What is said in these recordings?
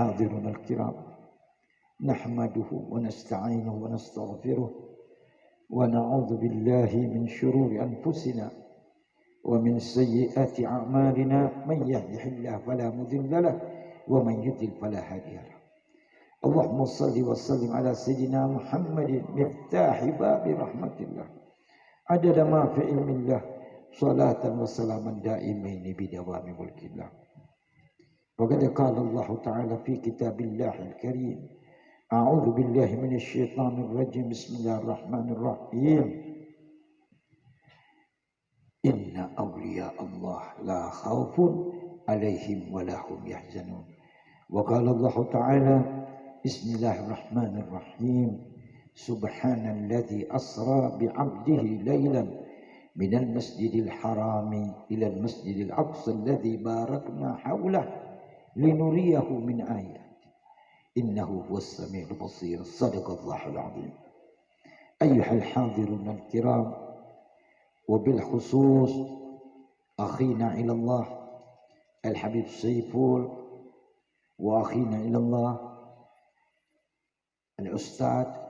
الحاضرون الكرام نحمده ونستعينه ونستغفره ونعوذ بالله من شرور أنفسنا ومن سيئات أعمالنا من يهده الله فلا مضل له ومن يضلل فلا هادي له اللهم صل وسلم على سيدنا محمد مفتاح باب رحمة الله عدد ما في علم الله صلاة وسلاما دائمين بدوام ملك الله وقد قال الله تعالى في كتاب الله الكريم أعوذ بالله من الشيطان الرجيم بسم الله الرحمن الرحيم إن أولياء الله لا خوف عليهم ولا هم يحزنون وقال الله تعالى بسم الله الرحمن الرحيم سبحان الذي أسرى بعبده ليلا من المسجد الحرام إلى المسجد الأقصى الذي باركنا حوله لنريه من آيات إنه هو السميع البصير صدق الله العظيم أيها الحاضرون الكرام وبالخصوص أخينا إلى الله الحبيب سيفول وأخينا إلى الله الأستاذ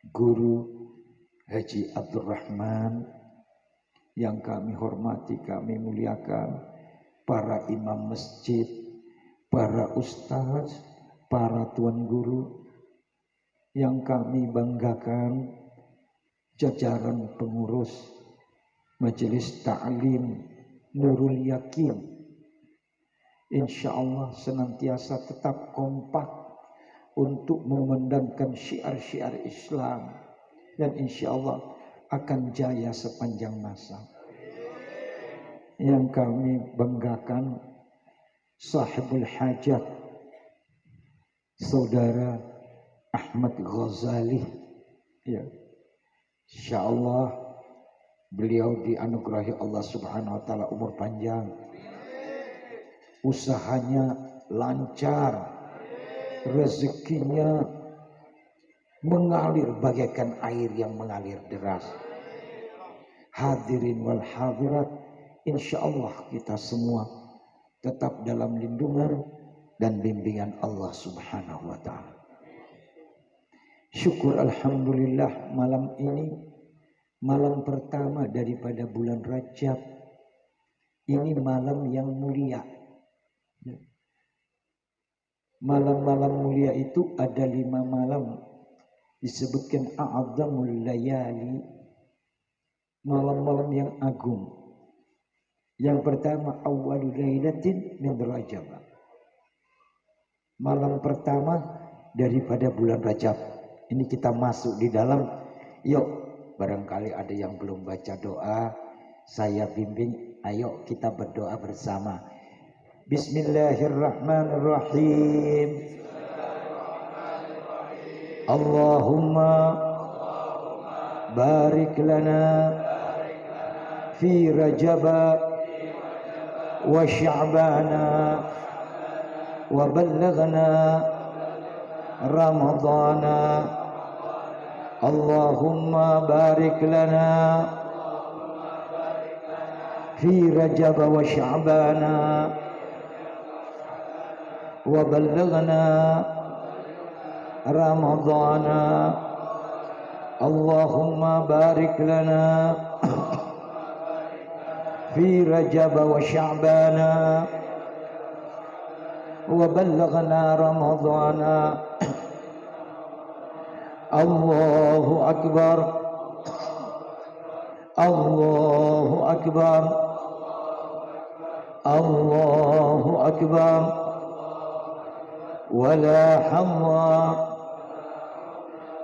Guru Haji Abdul Rahman yang kami hormati, kami muliakan, para imam masjid, para ustaz, para tuan guru yang kami banggakan, jajaran pengurus Majelis Ta'lim Nurul Yakin, insyaallah senantiasa tetap kompak untuk memandangkan syiar-syiar Islam dan insyaallah akan jaya sepanjang masa. Yang kami banggakan sahibul hajat Saudara Ahmad Ghazali, ya, insyaallah beliau dianugerahi Allah Subhanahu wa taala umur panjang, usahanya lancar, rezekinya mengalir bagaikan air yang mengalir deras. Hadirin wal hadirat, insyaallah kita semua tetap dalam lindungan dan bimbingan Allah Subhanahu wa taala. Syukur alhamdulillah, malam ini malam pertama daripada bulan Rajab. Ini malam yang mulia. Malam-malam mulia itu ada 5 malam, disebutkan a'adzamul layali, malam-malam yang agung. Yang pertama awwalul lailatin min Rajab, malam pertama daripada bulan Rajab. Ini kita masuk di dalam. Yuk, barangkali ada yang belum baca doa, saya bimbing. Ayo kita berdoa bersama. Bismillahirrahmanirrahim. Allahumma barik lana fi Rajab wa Sya'bana wa ballaghna Ramadana. Allahumma barik lana fi Rajab wa Sya'bana wa ballaghna Ramadana. Allahumma barik lana fi Rajab wa Sya'bana wa ballaghna Ramadana. Allahu akbar, Allahu akbar, Allahu akbar. ولا حظ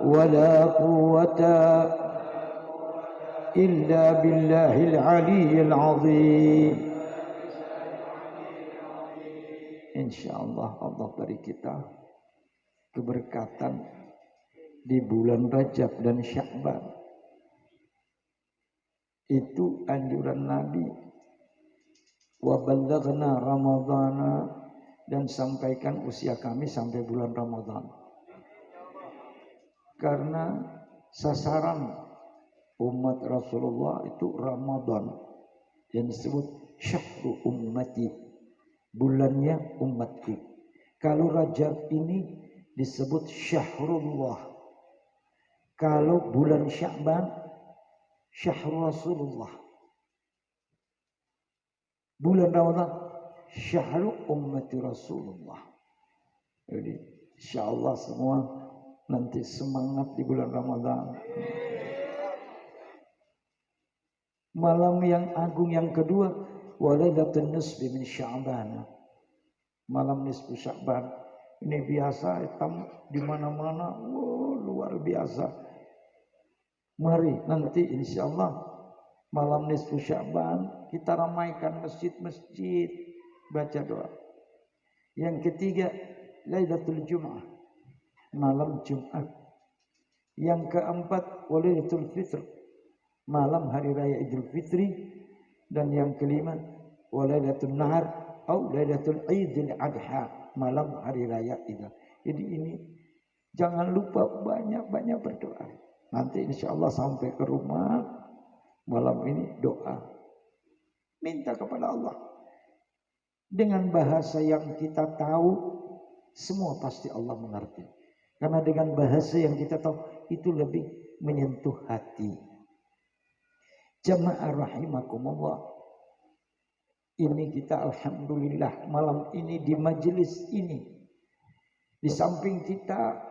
ولا قوة إلا بالله العلي العظيم. Insyaallah Allah beri kita keberkatan di bulan Rajab dan Sya'ban. Itu anjuran Nabi. Wa ballaghna Ramadhana, dan sampaikan usia kami sampai bulan Ramadan. Karena sasaran umat Rasulullah itu Ramadan, yang disebut syahru ummati, bulannya umatku. Kalau Rajab ini disebut Syahrullah. Kalau bulan Sya'ban, Syahrul Rasulullah. Bulan Ramadan, Syahrul Ummati Rasulullah. Jadi insyaallah semua nanti semangat di bulan Ramadan. Malam yang agung yang kedua, walailatul nisfi min Sya'ban. Malam nisfu Sya'ban. Ini biasa hitam di mana-mana, luar biasa. Mari nanti insyaallah malam nisfu Sya'ban kita ramaikan masjid-masjid baca doa. Yang ketiga, Lailatul Jum'ah, malam Jumat. Yang keempat, Lailatul Fitr, malam hari raya Idul Fitri. Dan yang kelima, Lailatul Nahar atau Lailatul Idul Adha, malam hari raya Idul. Jadi ini jangan lupa banyak-banyak berdoa. Nanti insyaallah sampai ke rumah malam ini doa. Minta kepada Allah. Dengan bahasa yang kita tahu, semua pasti Allah mengerti. Karena dengan bahasa yang kita tahu, itu lebih menyentuh hati. Jamaah rahimakumullah. Ini kita alhamdulillah malam ini di majelis ini. Di samping kita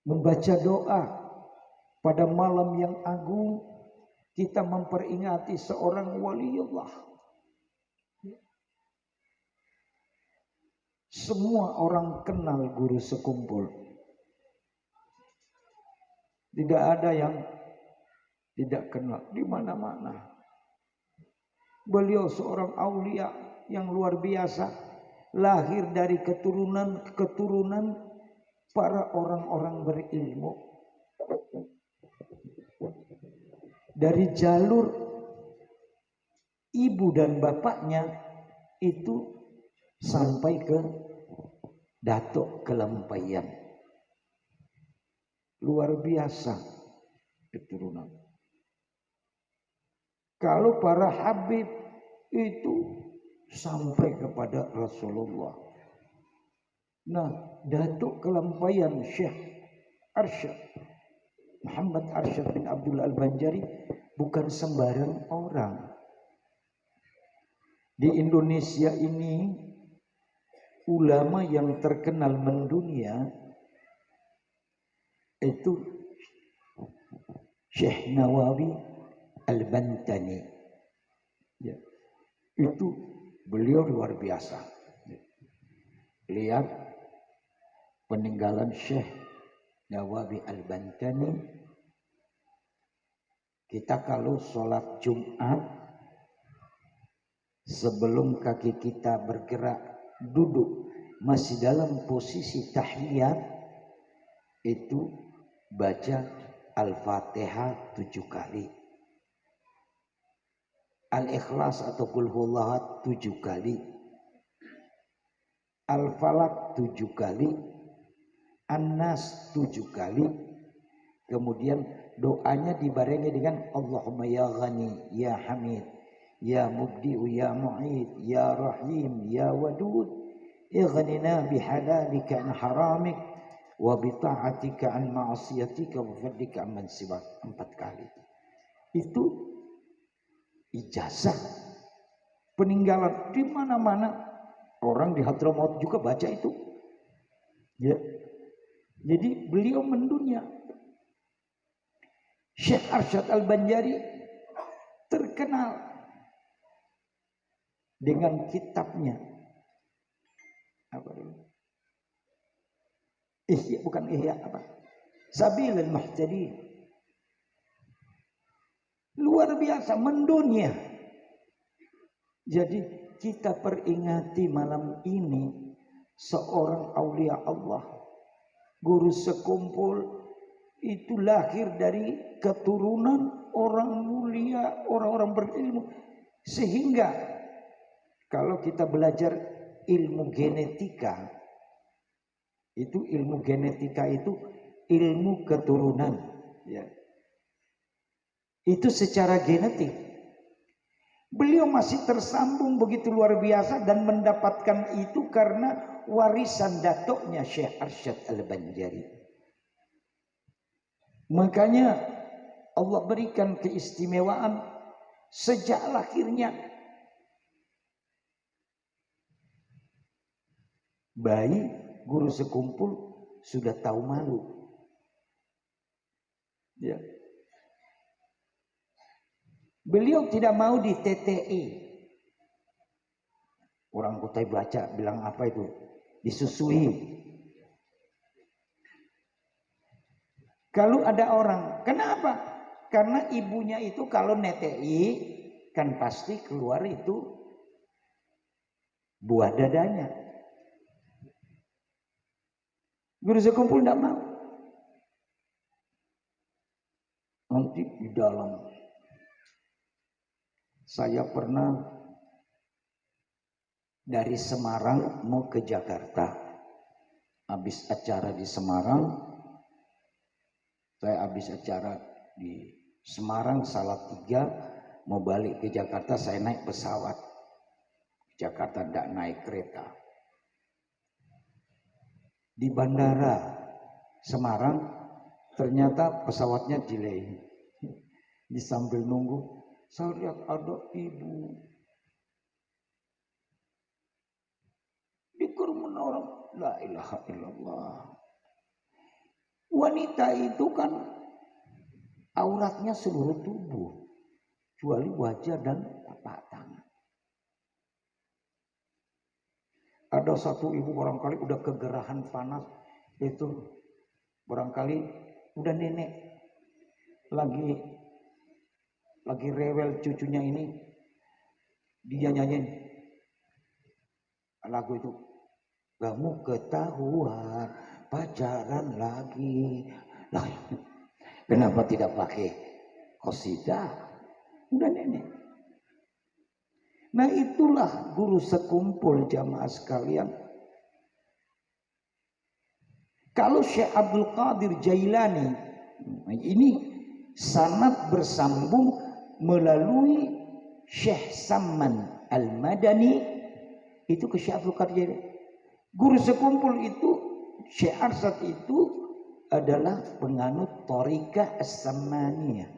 membaca doa pada malam yang agung, kita memperingati seorang waliullah. Semua orang kenal guru sekumpul. Tidak ada yang tidak kenal di mana-mana. Beliau seorang aulia yang luar biasa, lahir dari keturunan para orang-orang berilmu. Dari jalur ibu dan bapaknya itu sampai ke Datuk Kelempaian. Luar biasa keturunan. Kalau para habib itu sampai kepada Rasulullah. Nah, Datuk Kelempaian Syekh Arsyad Muhammad Arsyad bin Abdul Al-Banjari bukan sembarang orang. Di Indonesia ini ulama yang terkenal mendunia itu Syekh Nawawi Al-Bantani. Ya, itu beliau luar biasa. Lihat peninggalan Syekh Nawawi Al-Bantani. Kita kalau sholat Jumat, sebelum kaki kita bergerak duduk masih dalam posisi tahiyat, itu baca Al-Fatihah 7 kali, Al-Ikhlas atau Qul Huwallahu 7 kali, Al-Falaq 7 kali, An-Nas 7 kali. Kemudian doanya dibarengi dengan Allahumma ya Ghani ya Hamid ya Mubdi'u ya Mu'id ya Rahim ya Wadud ighnina bihalalika an haramik wa bita'atika an ma'asiyatika wa fadlika amman siwak. 4 kali. Itu ijazah peninggalan di mana-mana. Orang di Hadramaut juga baca itu. Ya. Jadi beliau mendunia. Syekh Arsyad Al-Banjari terkenal dengan kitabnya. Apa ini? Ihya, bukan Ihya, apa? Sabilul Muhtadin. Luar biasa mendunia. Jadi kita peringati malam ini seorang aulia Allah, guru sekumpul, itu lahir dari keturunan orang mulia, orang-orang berilmu. Sehingga kalau kita belajar ilmu genetika, itu ilmu genetika itu ilmu keturunan, ya. Itu secara genetik. Beliau masih tersambung begitu luar biasa dan mendapatkan itu karena warisan datuknya Syekh Arsyad Al-Banjari. Makanya Allah berikan keistimewaan sejak lahirnya. Bayi guru sekumpul sudah tahu malu. Ya. Beliau tidak mau di TTI. Orang Kutai baca bilang apa itu? Disusui. Kalau ada orang, kenapa? Karena ibunya itu kalau NTI kan pasti keluar itu buah dadanya. Guru sekumpul tidak mau. Nanti di dalam. Saya pernah dari Semarang mau ke Jakarta. Habis acara di Semarang, saya habis acara di Semarang Salatiga, mau balik ke Jakarta, saya naik pesawat. Jakarta tidak naik kereta. Di bandara Semarang, ternyata pesawatnya delay. Di sambil nunggu, saya lihat ada ibu di kerumunan orang. La ilaha illallah. Wanita itu kan auratnya seluruh tubuh, kecuali wajah dan tapak tangan. Ada satu ibu barangkali udah kegerahan panas, itu barangkali udah nenek lagi rewel cucunya ini, dia nyanyiin lagu itu, kamu ketahuan pacaran lagi. Lah, kenapa tidak pakai qasidah? Udah nenek. Nah itulah guru sekumpul jamaah sekalian. Kalau Syekh Abdul Qadir Jailani ini sanad bersambung melalui Syekh Samman Al-Madani itu ke Syekh Abdul Qadir Jailani. Guru sekumpul itu Syekh Arsyad itu adalah penganut Thariqah As-Sammaniyah.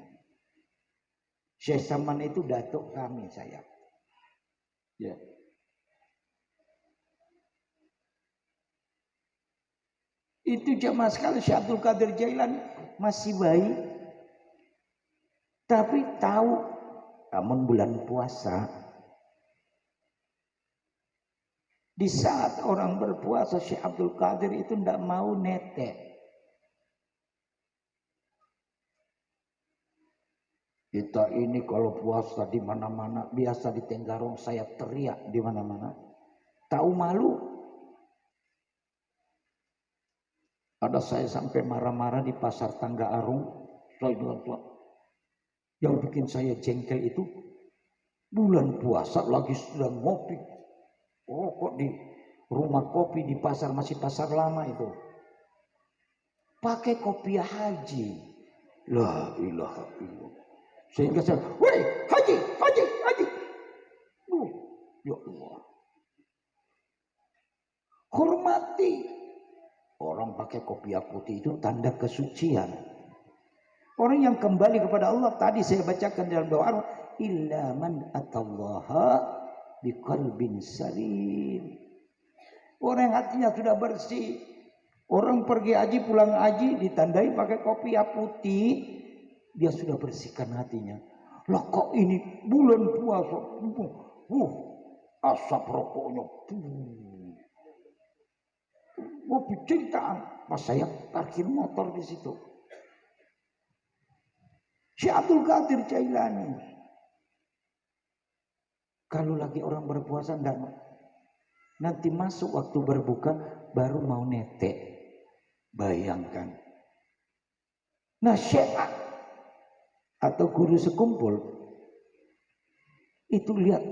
Syekh Samman itu datuk kami saya. Ya. Itu jamaah sekali Syekh Abdul Qadir Jailani masih bayi, tapi tahu namun bulan puasa. Di saat orang berpuasa Syekh Abdul Qadir itu tidak mau netek. Kita ini kalau puasa di mana-mana, biasa di Tenggarong saya teriak di mana-mana. Tahu malu? Ada saya sampai marah-marah di pasar Tangga Arung. Saya bilang, yang bikin saya jengkel itu bulan puasa lagi sedang ngopi. Oh kok di rumah kopi di pasar, masih pasar lama itu, pakai kopiah haji. La ilaha illallah. Sehingga saya, woi haji. Ya Allah. Hormati. Orang pakai kopiah putih itu tanda kesucian. Orang yang kembali kepada Allah, tadi saya bacakan dalam doa, illa man atallaha biqalbin salim. Orang yang hatinya sudah bersih. Orang pergi haji, pulang haji ditandai pakai kopiah putih, dia sudah bersihkan hatinya. Lah kok ini bulan puasa, asap rokoknya, mobil cintaan. Pas saya parkir motor di situ, Syekh Abdul Qadir Jailani, kalau lagi orang berpuasa enggak, nanti masuk waktu berbuka baru mau netek. Bayangkan. Nah Syekh atau guru sekumpul itu lihat,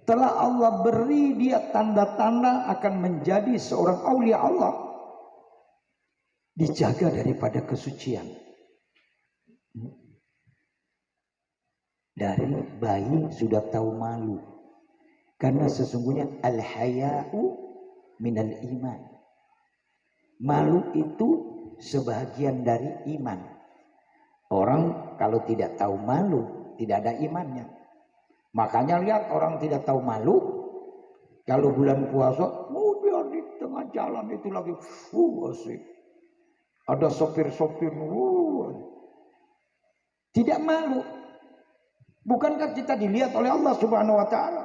telah Allah beri dia tanda-tanda akan menjadi seorang aulia Allah, dijaga daripada kesucian. Dari bayi sudah tahu malu. Karena sesungguhnya al-haya'u minal iman. Malu itu sebahagian dari iman. Orang kalau tidak tahu malu, tidak ada imannya. Makanya lihat orang tidak tahu malu, kalau bulan puasa, dia di tengah jalan itu lagi asik. Ada sopir-sopir, tidak malu. Bukankah kita dilihat oleh Allah Subhanahu wa taala?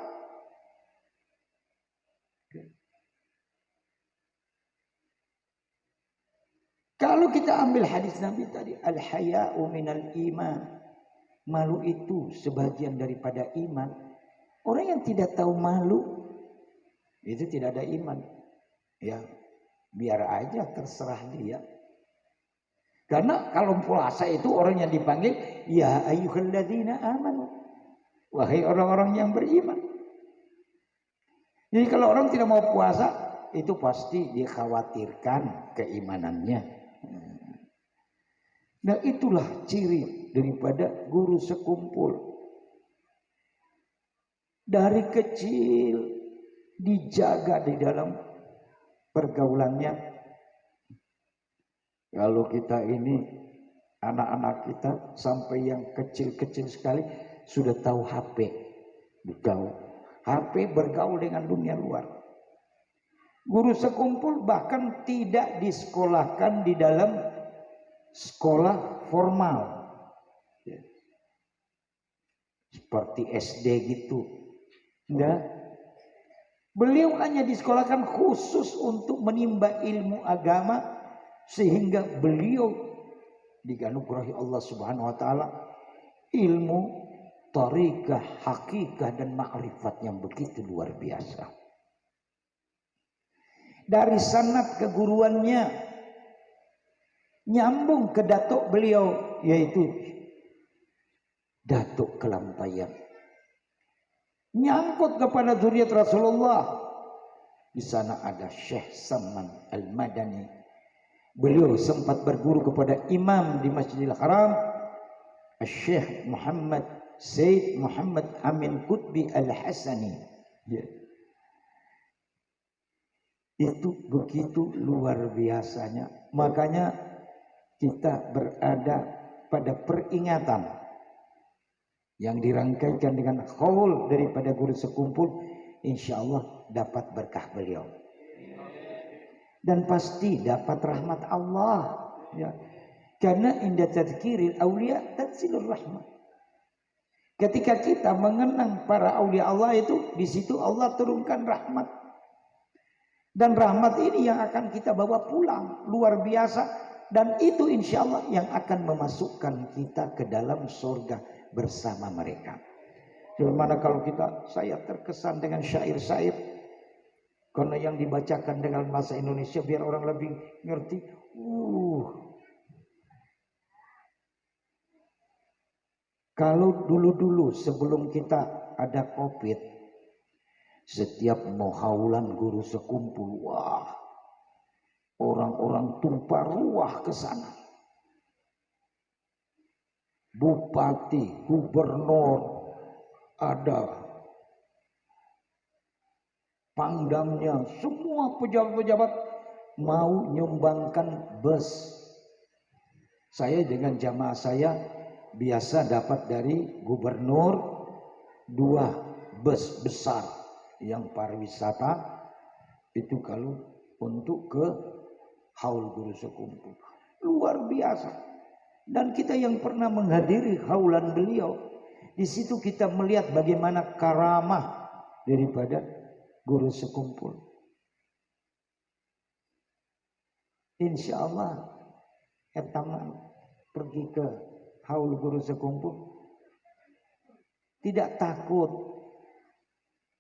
Kalau kita ambil hadis Nabi tadi, al-haya'u minal iman. Malu itu sebagian daripada iman. Orang yang tidak tahu malu itu tidak ada iman. Ya, biar aja terserah dia. Karena kalau puasa itu orang yang dipanggil ya ayyuhalladzina amanu. Wahai orang-orang yang beriman. Jadi kalau orang tidak mau puasa, itu pasti dikhawatirkan keimanannya. Nah itulah ciri daripada guru sekumpul. Dari kecil dijaga di dalam pergaulannya. Kalau kita ini anak-anak kita sampai yang kecil-kecil sekali sudah tahu HP. Bergaul. HP bergaul dengan dunia luar. Guru sekumpul bahkan tidak disekolahkan di dalam sekolah formal. Seperti SD gitu. Enggak. Beliau hanya disekolahkan khusus untuk menimba ilmu agama sehingga beliau diganugerahi Allah Subhanahu wa taala ilmu tariqah, hakikah dan ma'rifat yang begitu luar biasa. Dari sanad keguruannya nyambung ke datuk beliau yaitu Datuk Kelampayan. Nyangkut kepada zuriat Rasulullah. Di sana ada Syekh Salman Al-Madani. Beliau sempat berguru kepada imam di Masjidil Haram, Syekh Muhammad Said Muhammad Amin Qutbi Al-Hasani. Ya. Itu begitu luar biasanya. Makanya kita berada pada peringatan yang dirangkaikan dengan haul daripada guru sekumpul, insya Allah dapat berkah beliau dan pasti dapat rahmat Allah ya. Karena inda tadzkiril aulia tanzilur rahmah. Ketika kita mengenang para aulia Allah itu, di situ Allah turunkan rahmat. Dan rahmat ini yang akan kita bawa pulang luar biasa. Dan itu insya Allah yang akan memasukkan kita ke dalam surga bersama mereka. Bagaimana kalau saya terkesan dengan syair-syair, karena yang dibacakan dengan bahasa Indonesia biar orang lebih ngerti. Kalau dulu-dulu sebelum kita ada COVID, setiap mohaulan guru sekumpul, wah, orang-orang tumpah ruah ke sana. Bupati, gubernur, ada pangdamnya, semua pejabat-pejabat mau nyumbangkan bus. Saya dengan jamaah saya biasa dapat dari gubernur 2 bus besar yang pariwisata itu kalau untuk ke haul guru sekumpul. Luar biasa. Dan kita yang pernah menghadiri haulan beliau, di situ kita melihat bagaimana karamah daripada guru sekumpul. Insya Allah etaman pergi ke haul guru sekumpul tidak takut,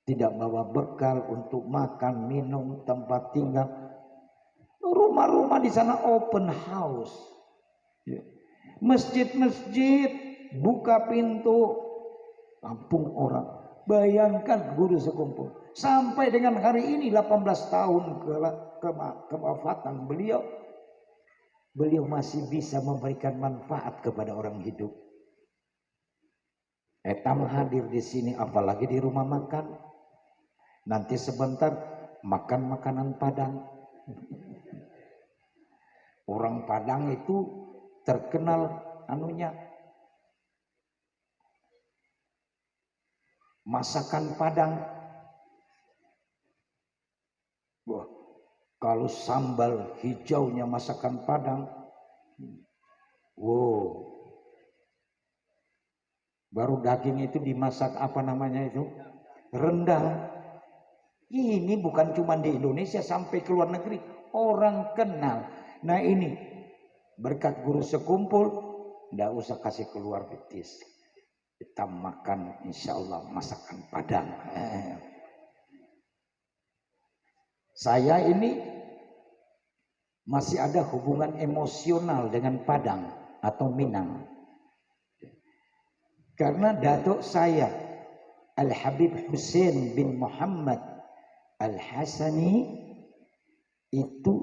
tidak bawa bekal untuk makan, minum, tempat tinggal. Rumah-rumah di sana open house. Masjid-masjid buka pintu, tampung orang. Bayangkan guru sekumpul. Sampai dengan hari ini 18 tahun kewafatan beliau, beliau masih bisa memberikan manfaat kepada orang hidup. Etam hadir di sini, apalagi di rumah makan. Nanti sebentar makan makanan Padang. Orang Padang itu terkenal anunya, masakan Padang. Wah, kalau sambal hijaunya masakan Padang, wow. Baru daging itu dimasak apa namanya itu? Rendang. Ini bukan cuma di Indonesia, sampai ke luar negeri orang kenal. Nah ini berkat guru sekumpul, nggak usah kasih keluar betis. Kita makan insya Allah masakan Padang. Saya ini masih ada hubungan emosional dengan Padang atau Minang. Karena datuk saya Al-Habib Hussein bin Muhammad Al-Hasani itu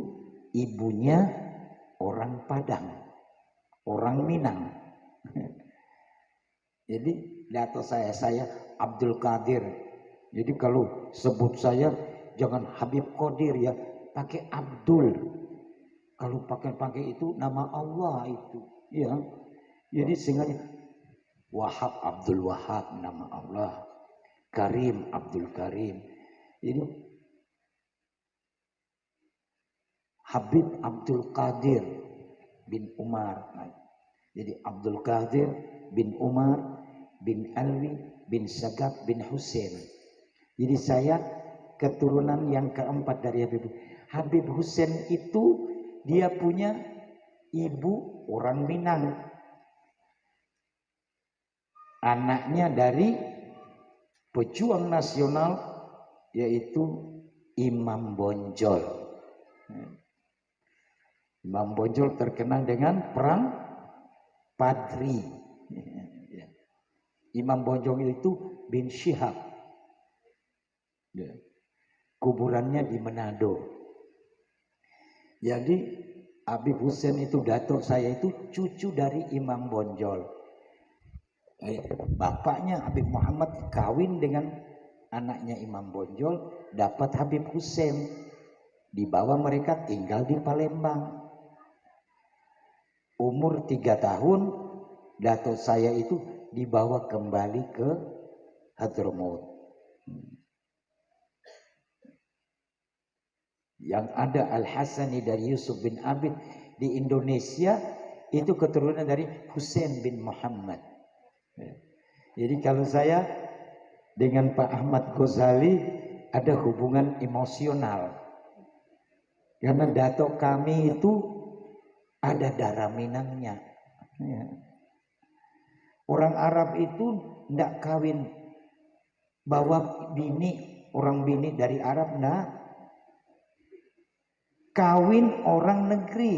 ibunya orang Padang, orang Minang. Jadi datuk saya Abdul Qadir. Jadi kalau sebut saya jangan Habib Qadir ya, pakai Abdul. Kalau pakai itu nama Allah itu, ya. Jadi sengaja Wahab Abdul Wahab nama Allah, Karim Abdul Karim. Ini Habib Abdul Qadir bin Umar. Jadi Abdul Qadir bin Umar bin Alwi bin Sagaf bin Hussein. Jadi saya keturunan yang keempat dari Habib. Habib Hussein itu dia punya ibu orang Minang. Anaknya dari pejuang nasional yaitu Imam Bonjol. Imam Bonjol terkenal dengan perang Padri. Imam Bonjol itu bin Syihab. Kuburannya di Manado. Jadi Habib Hussein itu datuk saya itu cucu dari Imam Bonjol. Bapaknya Habib Muhammad kawin dengan anaknya Imam Bonjol, dapat Habib Hussein. Dibawa mereka tinggal di Palembang. Umur 3 tahun datuk saya itu dibawa kembali ke Hadramaut. Yang ada Al-Hasani dari Yusuf bin Abid di Indonesia itu keturunan dari Hussein bin Muhammad. Jadi kalau saya dengan Pak Ahmad Ghazali ada hubungan emosional karena datuk kami itu ada darah Minangnya. Orang Arab itu tidak kawin bawa bini, orang bini dari Arab enggak, kawin orang negeri.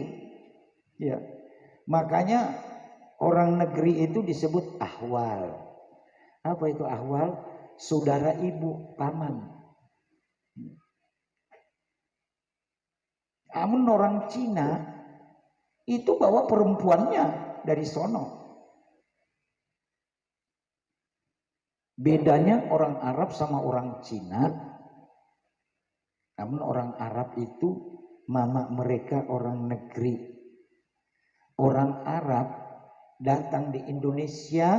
Ya, makanya orang negeri itu disebut ahwal. Apa itu ahwal? Saudara ibu, paman. Namun orang Cina itu bawa perempuannya dari sono. Bedanya orang Arab sama orang Cina. Namun orang Arab itu mama mereka orang negeri. Orang Arab datang di Indonesia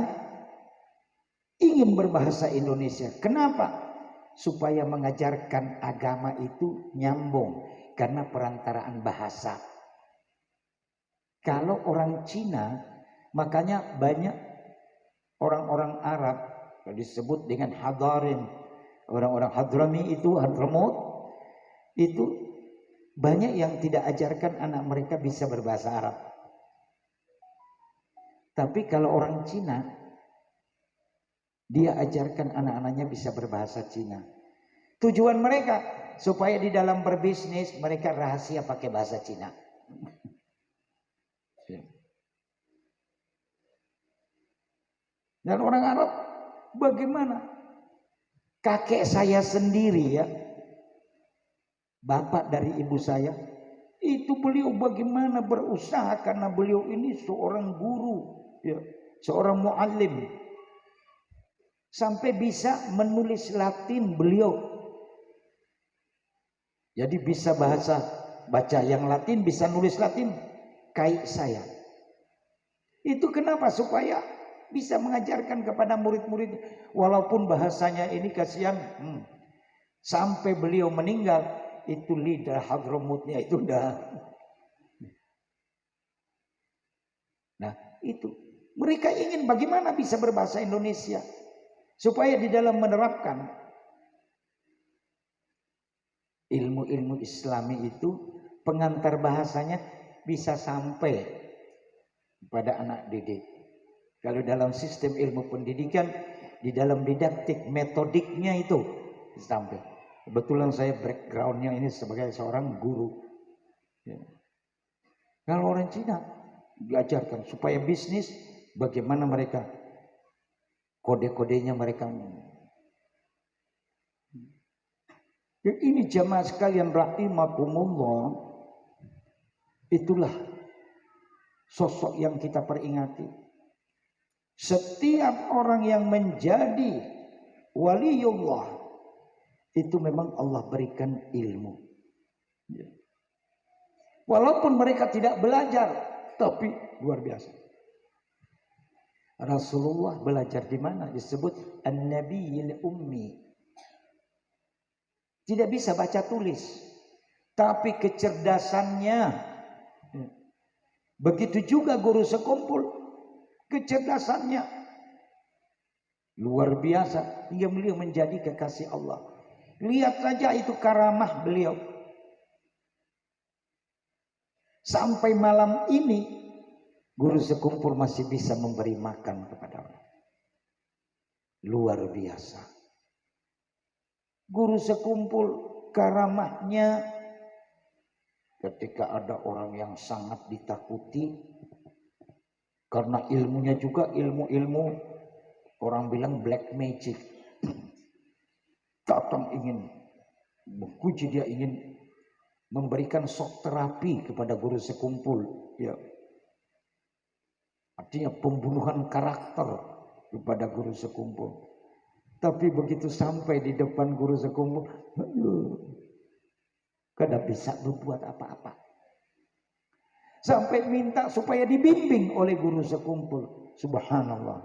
ingin berbahasa Indonesia. Kenapa? Supaya mengajarkan agama itu nyambung karena perantaraan bahasa. Kalau orang Cina, makanya banyak orang-orang Arab yang disebut dengan Hadarin, orang-orang Hadrami itu Hadramaut itu banyak yang tidak ajarkan anak mereka bisa berbahasa Arab. Tapi kalau orang Cina, dia ajarkan anak-anaknya bisa berbahasa Cina. Tujuan mereka supaya di dalam berbisnis mereka rahasia pakai bahasa Cina. Dan orang Arab bagaimana? Kakek saya sendiri ya, bapak dari ibu saya, itu beliau bagaimana berusaha karena beliau ini seorang guru. Ya, seorang muallim. Sampai bisa menulis Latin beliau. Jadi bisa baca yang Latin, bisa nulis Latin kayak saya. Itu kenapa? Supaya bisa mengajarkan kepada murid-murid, walaupun bahasanya ini kasihan. Sampai beliau meninggal, itu lidah Hadramutnya itu udah. Nah itu, mereka ingin bagaimana bisa berbahasa Indonesia, supaya di dalam menerapkan ilmu-ilmu Islami itu, pengantar bahasanya bisa sampai pada anak didik. Kalau dalam sistem ilmu pendidikan, di dalam didaktik metodiknya itu sampai. Kebetulan saya backgroundnya ini sebagai seorang guru. Ya. Kalau orang Cina diajarkan supaya bisnis, bagaimana mereka kode-kodenya mereka. Ya, ini jamaah sekalian rahimakumullah, itulah sosok yang kita peringati. Setiap orang yang menjadi waliullah itu memang Allah berikan ilmu. Ya. Walaupun mereka tidak belajar, tapi luar biasa. Rasulullah belajar di mana? Disebut an-nabiyil ummi. Tidak bisa baca tulis, tapi kecerdasannya. Begitu juga guru sekumpul, kecerdasannya luar biasa hingga beliau menjadi kekasih Allah. Lihat saja itu karamah beliau. Sampai malam ini guru sekumpul masih bisa memberi makan kepada orang. Luar biasa. Guru sekumpul karamahnya, ketika ada orang yang sangat ditakuti karena ilmunya juga ilmu-ilmu orang bilang black magic. Datang ingin menguji, dia ingin memberikan shock terapi kepada guru sekumpul, ya. Artinya pembunuhan karakter kepada guru sekumpul. Tapi begitu sampai di depan guru sekumpul, kada bisa berbuat apa-apa. Sampai minta supaya dibimbing oleh guru sekumpul. Subhanallah.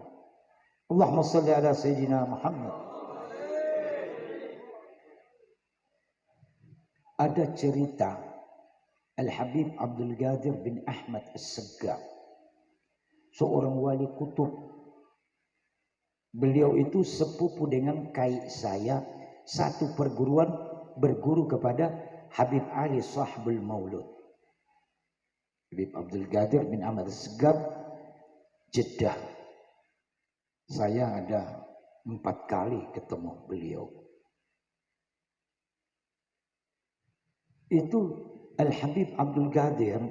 Allahumma salli ala Sayyidina Muhammad. Ada cerita Al-Habib Abdul Qadir bin Ahmad As-Segaf, seorang wali kutub. Beliau itu sepupu dengan kai saya, satu perguruan, berguru kepada Habib Ali Sahbul Maulud. Habib Abdul Qadir bin Ahmad As-Segaf, Jeddah. Saya ada 4 kali ketemu beliau. Itu Al-Habib Abdul Qadir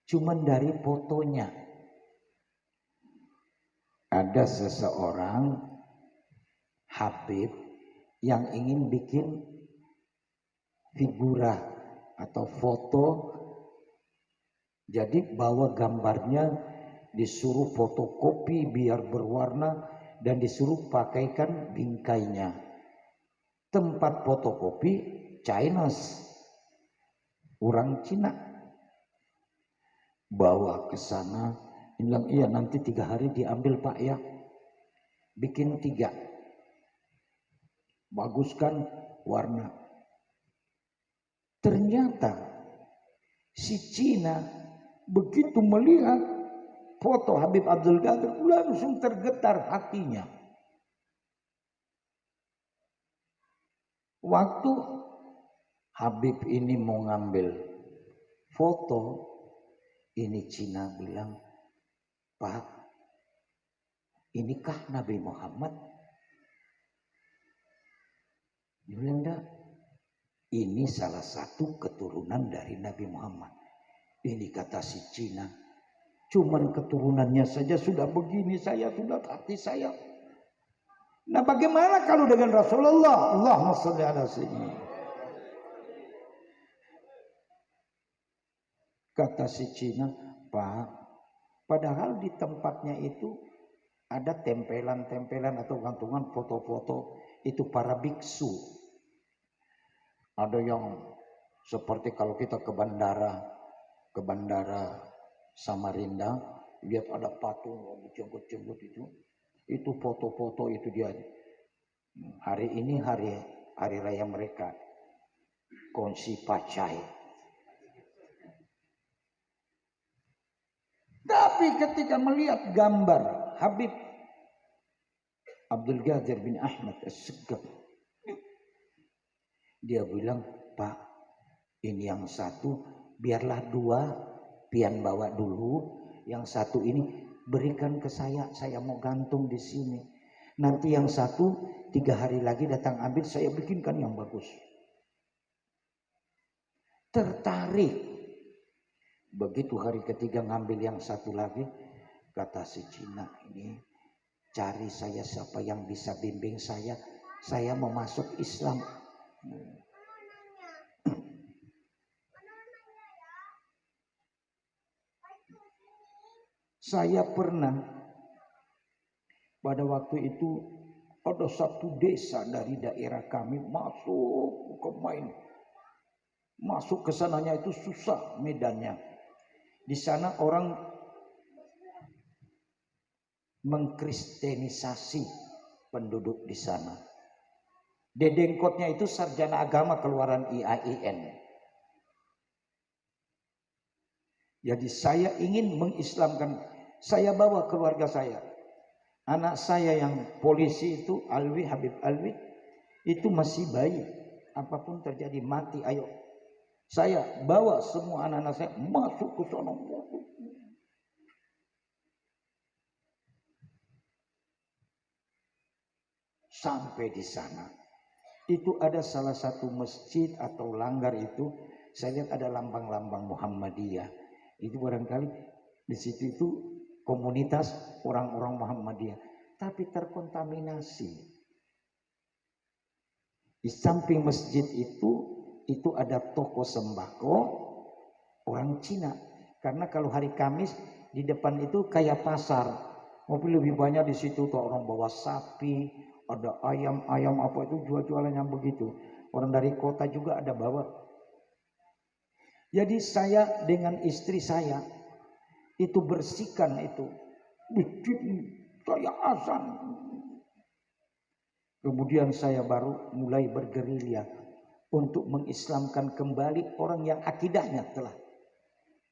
cuman dari fotonya. Ada seseorang Habib yang ingin bikin figura atau foto, jadi bawa gambarnya, disuruh fotokopi biar berwarna dan disuruh pakaikan bingkainya. Tempat fotokopi Chinese, orang Cina. Bawa ke sana, bilang iya nanti 3 hari diambil Pak ya, bikin 3, baguskan warna. Ternyata si Cina begitu melihat foto Habib Abdul Qadir langsung tergetar hatinya. Waktu Habib ini mau ngambil foto, ini Cina bilang, Pak, inikah Nabi Muhammad? Dia bilang, enggak, ini salah satu keturunan dari Nabi Muhammad. Ini kata si Cina, cuman keturunannya saja sudah begini, saya sudah hati saya. Nah bagaimana kalau dengan Rasulullah? Allahumma shalli ala sayyidina. Kata si Cina, Pak, padahal di tempatnya itu ada tempelan-tempelan atau gantungan foto-foto itu para biksu. Ada yang seperti kalau kita ke bandara Samarinda, lihat ada patung jenggot-jenggot itu foto-foto itu dia. Hari ini hari raya mereka, Konsi Pacai. Tapi ketika melihat gambar Habib Abdul Qadir bin Ahmad As-Segaf, dia bilang, Pak, ini yang satu biarlah dua pian bawa dulu, yang satu ini berikan ke saya mau gantung di sini. Nanti yang satu 3 hari lagi datang ambil, saya bikinkan yang bagus. Tertarik. Begitu hari ketiga ngambil yang satu lagi, kata si Cina ini, cari saya siapa yang bisa bimbing saya mau masuk Islam. Saya pernah pada waktu itu ada satu desa dari daerah kami masuk ke main. Masuk ke sananya itu susah medannya. Di sana orang mengkristenisasi penduduk di sana. Dedengkotnya itu sarjana agama keluaran IAIN. Jadi saya ingin mengislamkan, saya bawa keluarga saya. Anak saya yang polisi itu Habib Alwi itu masih bayi. Apapun terjadi mati, ayo. Saya bawa semua anak-anak saya masuk ke sana. Sampai di sana, itu ada salah satu masjid atau langgar itu, saya lihat ada lambang-lambang Muhammadiyah. Itu barangkali di situ itu komunitas orang-orang Muhammadiyah, tapi terkontaminasi. Di samping masjid itu ada toko sembako orang Cina. Karena kalau hari Kamis di depan itu kayak pasar, mobil lebih banyak di situ tuh, orang bawa sapi, ada ayam apa itu jual-jualan yang begitu. Orang dari kota juga ada bawa. Jadi saya dengan istri saya itu bersihkan itu, saya azan. Kemudian saya baru mulai bergerilya untuk mengislamkan kembali orang yang akidahnya telah.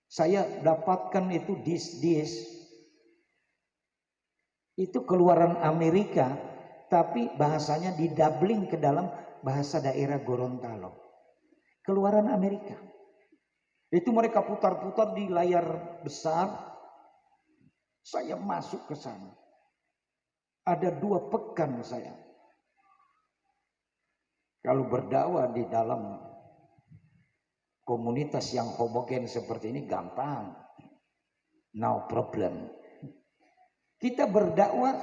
Saya dapatkan itu dis itu keluaran Amerika, tapi bahasanya didubling ke dalam bahasa daerah Gorontalo. Keluaran Amerika. Itu mereka putar-putar di layar besar. Saya masuk ke sana. Ada 2 pekan saya. Kalau berdakwah di dalam komunitas yang homogen seperti ini gampang. No problem. Kita berdakwah,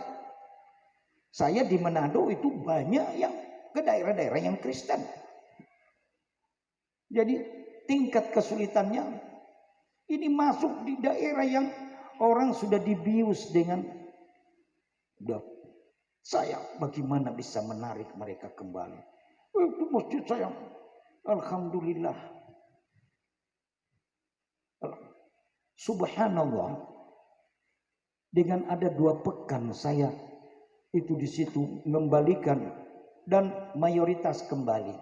saya di Manado itu banyak yang ke daerah-daerah yang Kristen. Jadi tingkat kesulitannya ini masuk di daerah yang orang sudah dibius dengan saya bagaimana bisa menarik mereka kembali. Itu masjid saya, alhamdulillah, subhanallah, dengan ada 2 pekan saya itu di situ mengembalikan dan mayoritas kembali,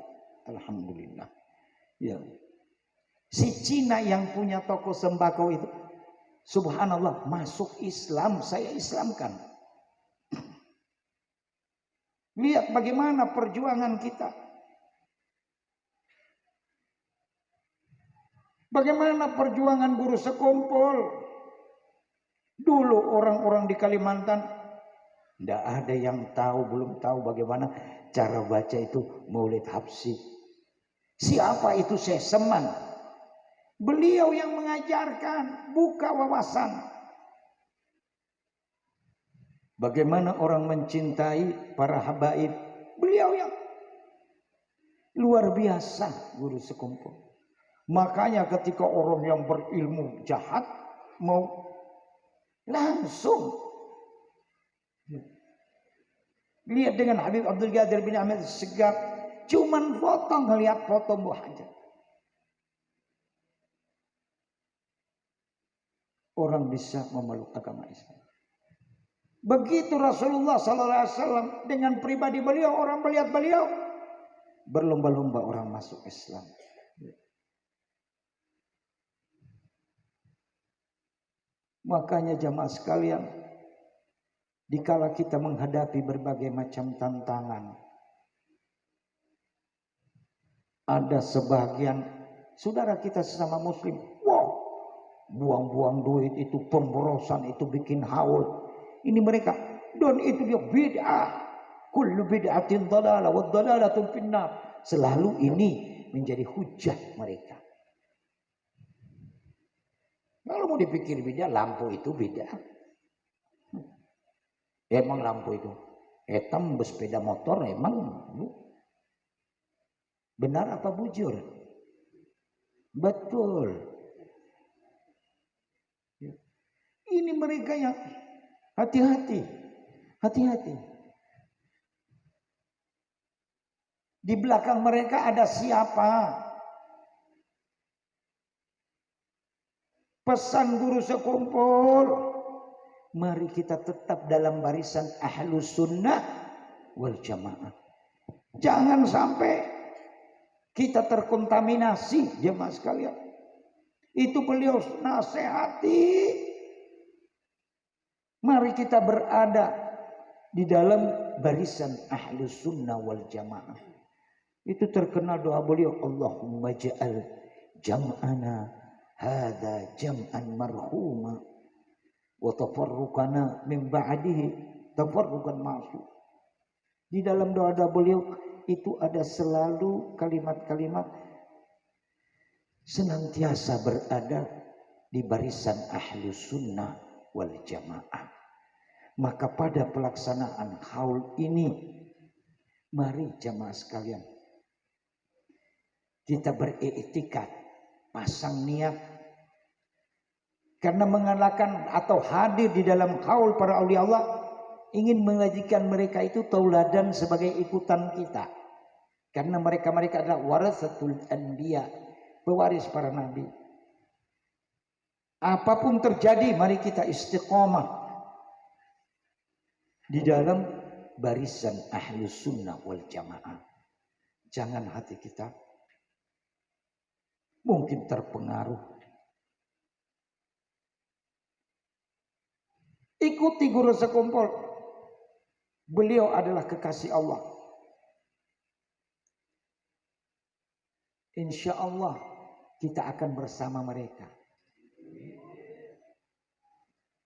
alhamdulillah. Ya, si Cina yang punya toko sembako itu, subhanallah, masuk Islam, saya islamkan. Lihat bagaimana perjuangan kita. Bagaimana perjuangan guru sekumpul. Dulu orang-orang di Kalimantan tidak ada yang tahu, belum tahu bagaimana cara baca itu Maulid Habsyi. Siapa itu Syekh Seman? Beliau yang mengajarkan, buka wawasan. Bagaimana orang mencintai para habaib. Beliau yang luar biasa, guru sekumpul. Makanya ketika orang yang berilmu jahat mau langsung Lihat dengan Habib Abdul Qadir bin Ahmad Segaf, cuman foto ngelihat foto Mbah Hajar. Orang bisa memeluk agama Islam. Begitu Rasulullah SAW dengan pribadi beliau, orang melihat beliau berlomba-lomba orang masuk Islam. Makanya jamaah sekalian, dikala kita menghadapi berbagai macam tantangan, ada sebagian saudara kita sesama muslim, wow, buang-buang duit itu, pemborosan itu, bikin haul. Ini mereka, dan itu dia bid'ah. Kullu bid'atin dhalalah wa dhalalatun finnar. Selalu ini menjadi hujah mereka. Kalau mau dipikir beda, lampu itu beda. Emang lampu itu hitam bersepeda motor, emang benar apa bujur? Betul. Ini mereka yang hati-hati, hati-hati. Di belakang mereka ada siapa? Pesan guru sekumpul, mari kita tetap dalam barisan ahlus sunnah wal jamaah. Jangan sampai kita terkontaminasi, jemaah sekalian. Itu beliau nasihati. Mari kita berada di dalam barisan ahlus sunnah wal jamaah. Itu terkenal doa beliau, Allahumma ja'al jam'ana hadza jam'an marhuma wa tafarruqana min ba'dihi tafarruqan ma'sum. Di dalam doa-doa beliau itu ada selalu kalimat-kalimat senantiasa berada di barisan ahlus sunnah wal jamaah. Maka pada pelaksanaan haul ini, mari jamaah sekalian, kita beriktikad, pasang niat, karena mengalahkan atau hadir di dalam haul para aulia Allah, ingin mengajikan mereka itu tauladan sebagai ikutan kita. Karena mereka adalah warasatul anbiya, pewaris para nabi. Apapun terjadi, mari kita istiqomah di dalam barisan ahlus sunnah wal jamaah. Jangan hati kita mungkin terpengaruh. Ikuti guru sekumpul. Beliau adalah kekasih Allah. Insya Allah kita akan bersama mereka.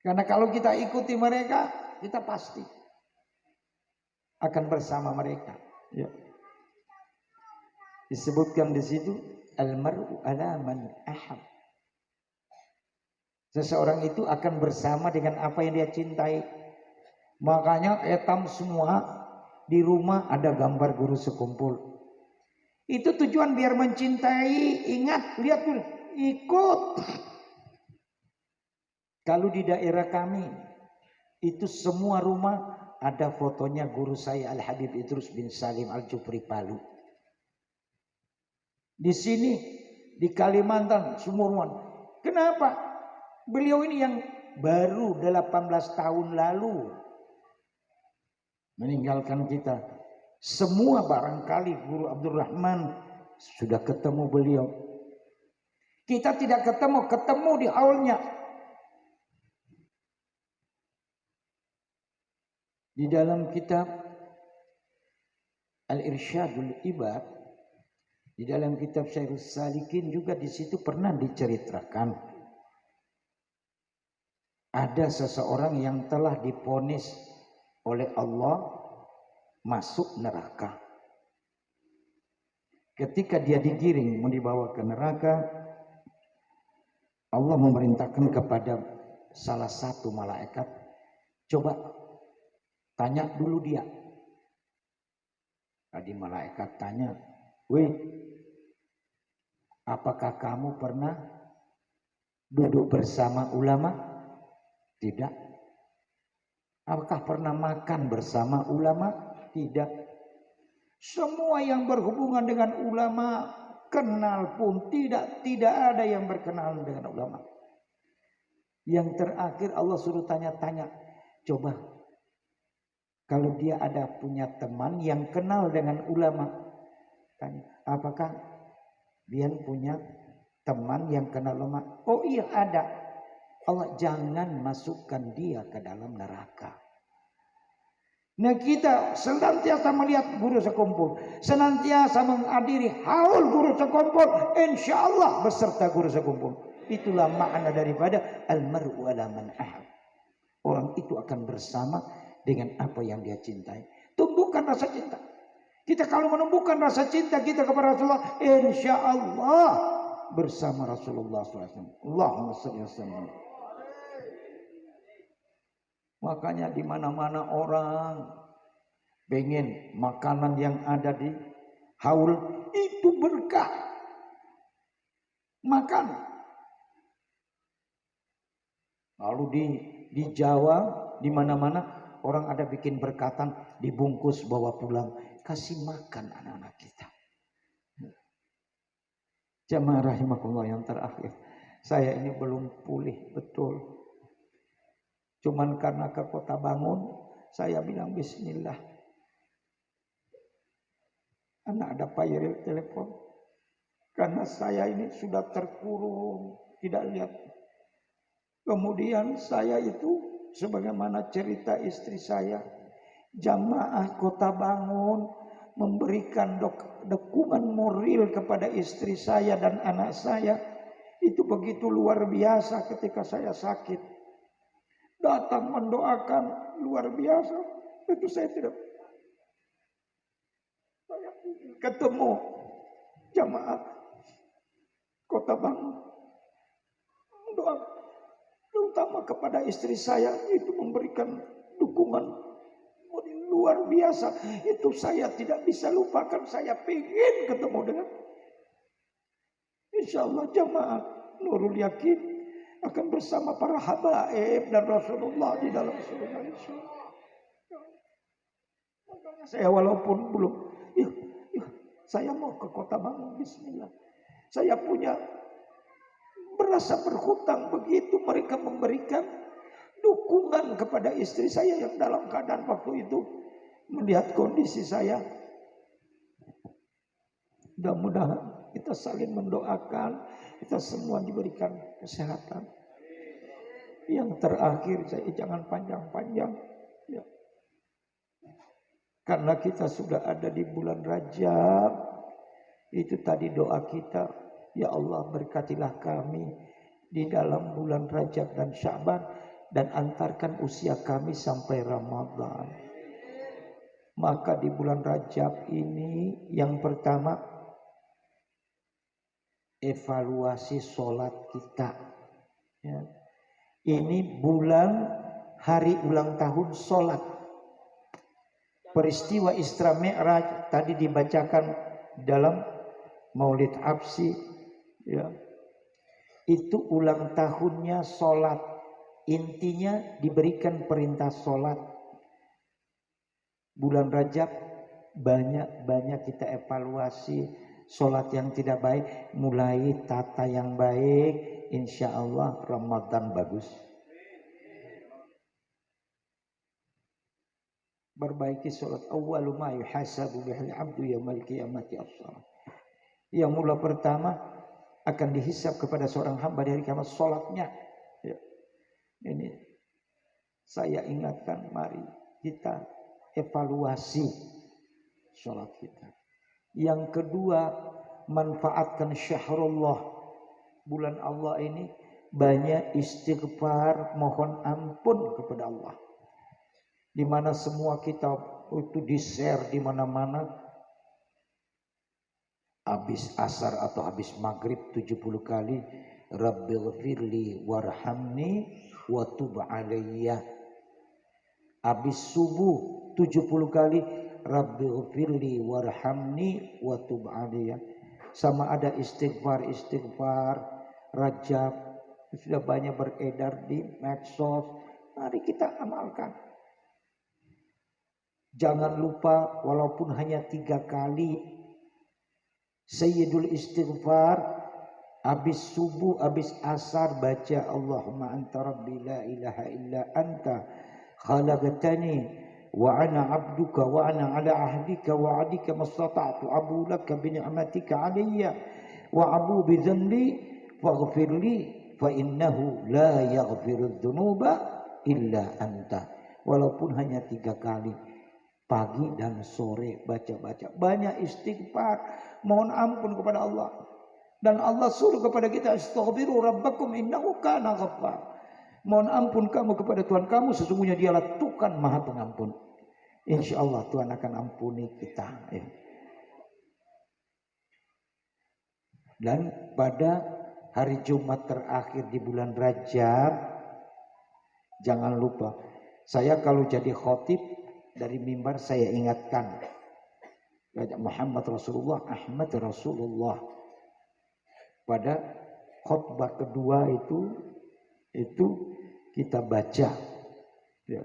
Karena kalau kita ikuti mereka, kita pasti akan bersama mereka. Ya. Disebutkan di situ, al-mar'u ala man ahab. Seseorang itu akan bersama dengan apa yang dia cintai. Makanya etam semua di rumah ada gambar guru sekumpul. Itu tujuan biar mencintai. Ingat, lihat dulu, ikut. Kalau di daerah kami itu semua rumah ada fotonya guru saya Al-Habib Idrus bin Salim Al-Jufri Palu. Di sini di Kalimantan semua rumah. Kenapa? Beliau ini yang baru 18 tahun lalu meninggalkan kita. Semua barangkali Guru Abdul Rahman sudah ketemu beliau. Kita tidak ketemu di aulnya. Di dalam kitab Al-Irsyadul Ibad, di dalam kitab Syairus Salikin juga di situ pernah diceritakan ada seseorang yang telah divonis oleh Allah masuk neraka. Ketika dia digiring mau dibawa ke neraka, Allah memerintahkan kepada salah satu malaikat, coba tanya dulu dia. Tadi malaikat tanya, "Weh, apakah kamu pernah duduk bersama ulama?" Tidak. Apakah pernah makan bersama ulama? Tidak. Semua yang berhubungan dengan ulama, kenal pun tidak ada yang berkenalan dengan ulama. Yang terakhir Allah suruh tanya-tanya, coba kalau dia ada punya teman yang kenal dengan ulama, tanya, apakah dia punya teman yang kenal ulama? Oh iya ada. Allah jangan masukkan dia ke dalam neraka. Nah kita senantiasa melihat guru sekumpul, senantiasa menghadiri haul guru sekumpul, insya Allah beserta guru sekumpul. Itulah makna daripada almar'u ala man ahab. Orang itu akan bersama dengan apa yang dia cintai. Tumbuhkan rasa cinta. Kita kalau menumbuhkan rasa cinta kita kepada Rasulullah, insya Allah bersama Rasulullah SAW. Allahumma shalli wa sallam. Makanya di mana-mana orang pengen makanan yang ada di haul itu berkah. Makan. Lalu di Jawa di mana-mana orang ada bikin berkatan, dibungkus bawa pulang, kasih makan anak-anak kita. Jamaah rahimakumullah yang terakhir, saya ini belum pulih betul. Cuman karena ke Kota Bangun, saya bilang bismillah. Anak ada payung telepon. Karena saya ini sudah terkurung, tidak lihat. Kemudian saya itu, sebagaimana cerita istri saya, jamaah Kota Bangun memberikan dukungan moral kepada istri saya dan anak saya. Itu begitu luar biasa ketika saya sakit. Datang mendoakan luar biasa. Itu saya tidak. Saya ketemu jamaah Kota Bangun. Doa terutama kepada istri saya itu memberikan dukungan luar biasa. Itu saya tidak bisa lupakan. Saya ingin ketemu dengan insya Allah jamaah Nurul Yakin akan bersama para habaib dan Rasulullah di dalam surga insyaallah. Makanya saya walaupun belum saya mau ke Kota Bangun bismillah. Saya punya merasa berhutang begitu mereka memberikan dukungan kepada istri saya yang dalam keadaan waktu itu melihat kondisi saya. Mudah-mudahan kita saling mendoakan, kita semua diberikan kesehatan. Yang terakhir saya jangan panjang-panjang ya. Karena kita sudah ada di bulan Rajab. Itu tadi doa kita, ya Allah berkatilah kami di dalam bulan Rajab dan Sya'ban dan antarkan usia kami sampai Ramadan. Maka di bulan Rajab ini yang pertama evaluasi sholat kita ya. Ini bulan hari ulang tahun sholat. Peristiwa Isra Mi'raj tadi dibacakan dalam Maulid Absi ya. Itu ulang tahunnya sholat. Intinya diberikan perintah sholat. Bulan Rajab banyak kita evaluasi sholat yang tidak baik, mulai tata yang baik, insya Allah Ramadan bagus. Perbaiki sholat. Awwalu ma yuhasabu bihal abdu yaumal qiyamati as-shalah. Yang mula pertama akan dihisab kepada seorang hamba dari kiamat sholatnya. Ya. Ini saya ingatkan, mari kita evaluasi sholat kita. Yang kedua, manfaatkan syahrullah. Bulan Allah ini banyak istighfar, mohon ampun kepada Allah. Di mana semua kita itu di-share di mana-mana. Habis asar atau habis maghrib 70 kali, Rabbighfirli warhamni wa tub alayya. Habis subuh 70 kali, Rabbighfirli warhamni wa tub alayya. Sama ada istighfar Rajab sudah banyak beredar di medsos. Mari kita amalkan. Jangan lupa walaupun hanya 3 kali Sayyidul istighfar. Habis subuh, habis asar baca Allahumma anta rabbi la ilaha illa anta khalaqtani wa ana abduka wa ana ala ahdika wa adika mastata'tu abu laka bi ni'matika alayya wa abu bi dhanbi faghfir li fa innahu la yaghfiru dhunuba illa anta. Walaupun hanya 3 kali pagi dan sore baca-baca. Banyak istighfar, mohon ampun kepada Allah. Dan Allah suruh kepada kita, astaghfiru rabbakum innahu kana ghaffar. Mohon ampun kamu kepada Tuhan kamu, sesungguhnya dialah Tuhan Maha Pengampun. Insyaallah Tuhan akan ampuni kita. Dan pada hari Jumat terakhir di bulan Rajab, jangan lupa, saya kalau jadi khotib dari mimbar saya ingatkan, Muhammad Rasulullah, Ahmad Rasulullah. Pada khutbah kedua itu kita baca, ya.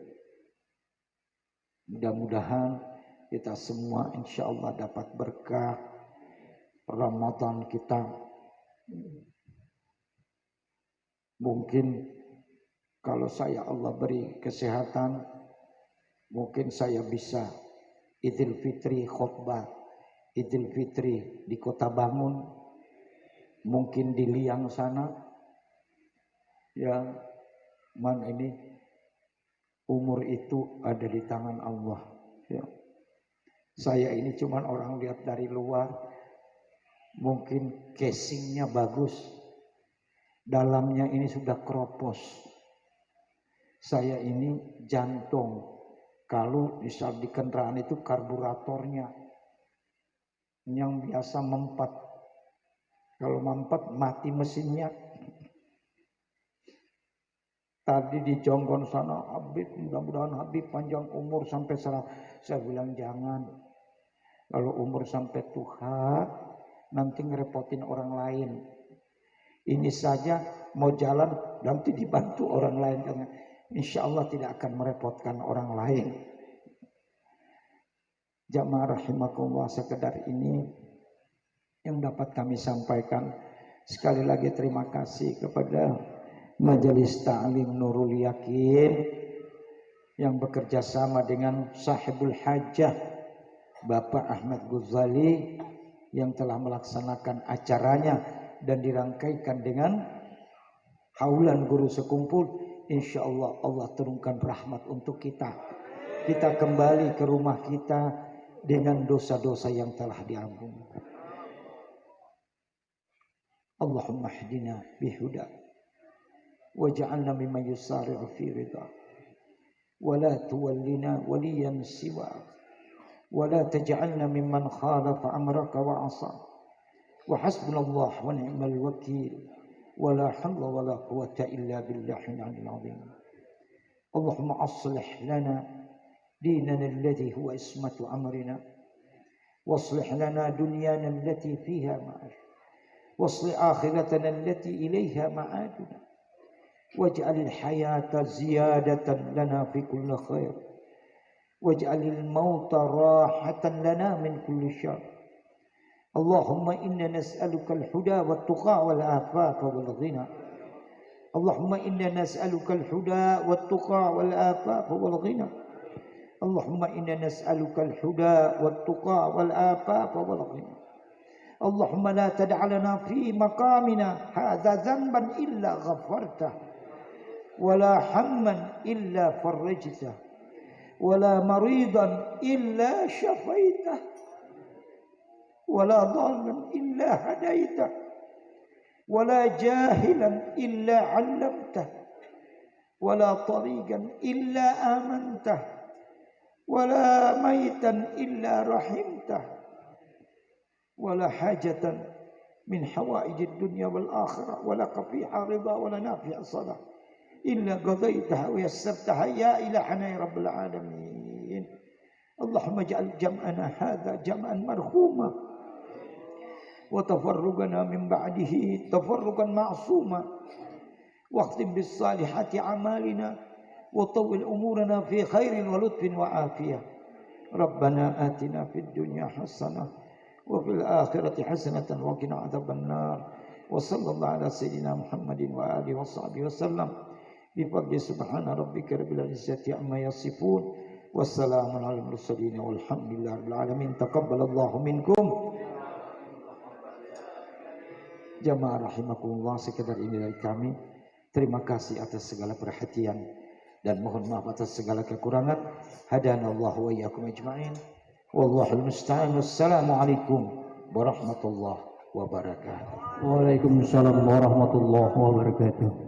Mudah-mudahan kita semua insya Allah dapat berkah Ramadan kita. Mungkin kalau saya Allah beri kesehatan, mungkin saya bisa Idul Fitri khutbah Idul Fitri di Kota Bangun. Mungkin di Liang sana, ya, ini umur itu ada di tangan Allah. Ya. Saya ini cuman orang lihat dari luar, mungkin casingnya bagus, dalamnya ini sudah keropos. Saya ini jantung, kalau misal di kendaraan itu karburatornya yang biasa mempat. Kalau mampet mati mesinnya. Tadi di Jonggon sana, Habib, mudah-mudahan Habib panjang umur sampai saya bilang jangan. Kalau umur sampai tua, nanti ngerepotin orang lain. Ini saja mau jalan, nanti dibantu orang lain. Karena insya Allah tidak akan merepotkan orang lain. Jamaah rahimakumullah, sekedar ini yang dapat kami sampaikan. Sekali lagi terima kasih kepada Majelis Ta'lim Nurul Yakin yang bekerja sama dengan Sahibul Hajah Bapak Ahmad Ghazali yang telah melaksanakan acaranya dan dirangkaikan dengan haulan guru sekumpul. Insya Allah Allah turunkan rahmat untuk kita. Kita kembali ke rumah kita dengan dosa-dosa yang telah diampuni. Allahumma hdina bihuda waj'alna mimman yusari'u fi ridha wa la tuwallina waliyan siwa wa la taj'alna mimman khalafa amraka wa 'asa wa hasbunallahu wa ni'mal wakeel wa la hawla wa la quwwata illa billahil 'aliyyil 'azim. Allahumma aslih lana dinana alladhi huwa ismatu amrina waslih lana dunyana allati fiha ma'ash واصل آخرتنا التي إليها معادنا واجعل الحياة زيادة لنا في كل خير واجعل الموت راحة لنا من كل شر. اللهم إنا نسألك الهدى والتقى والعفاف والغنى. اللهم إنا نسألك الهدى والتقى والعفاف والغنى. اللهم إنا نسألك الهدى والتقى والعفاف والغنى. اللهم لا تدع لنا في مقامنا هذا ذنبا إلا غفرته ولا حما إلا فرجته ولا مريضا إلا شفيته ولا ضالا إلا هديته ولا جاهلا إلا علمته ولا طريقا إلا آمنته ولا ميتا إلا رحمته ولا حاجة من حوائج الدنيا والآخرة ولك فيها رضا ولنا فيها صلاة إلا قضيتها ويسرتها يا إلهنا يا رب العالمين. اللهم اجعل جمعنا هذا جمعا مرحوما وتفرقنا من بعده تفرقا معصوما واختم بالصالحات أعمالنا وطول أمورنا في خير ولطف وعافية Rabbana atina fid dunya hasanah wa fil akhirati hasanatan wa qina adzabannar. Wa sallallahu ala sayyidina Muhammadin wa alihi wa sahbihi wasallam. Bi fadli subhana rabbika rabbil izzati amma yasifun. Wassalamun ala mursalin walhamdulillahi rabbil alamin. Taqabbalallahu minkum. Jamaah rahimakumullah, sekedar ini dari kami. Terima kasih atas segala perhatian dan mohon maaf atas segala kekurangan. Hadanallahu wa iyyakum ajma'in. Wallahul musta'an. Wassalamualaikum warahmatullahi wabarakatuh. Waalaikumsalam warahmatullahi wabarakatuh.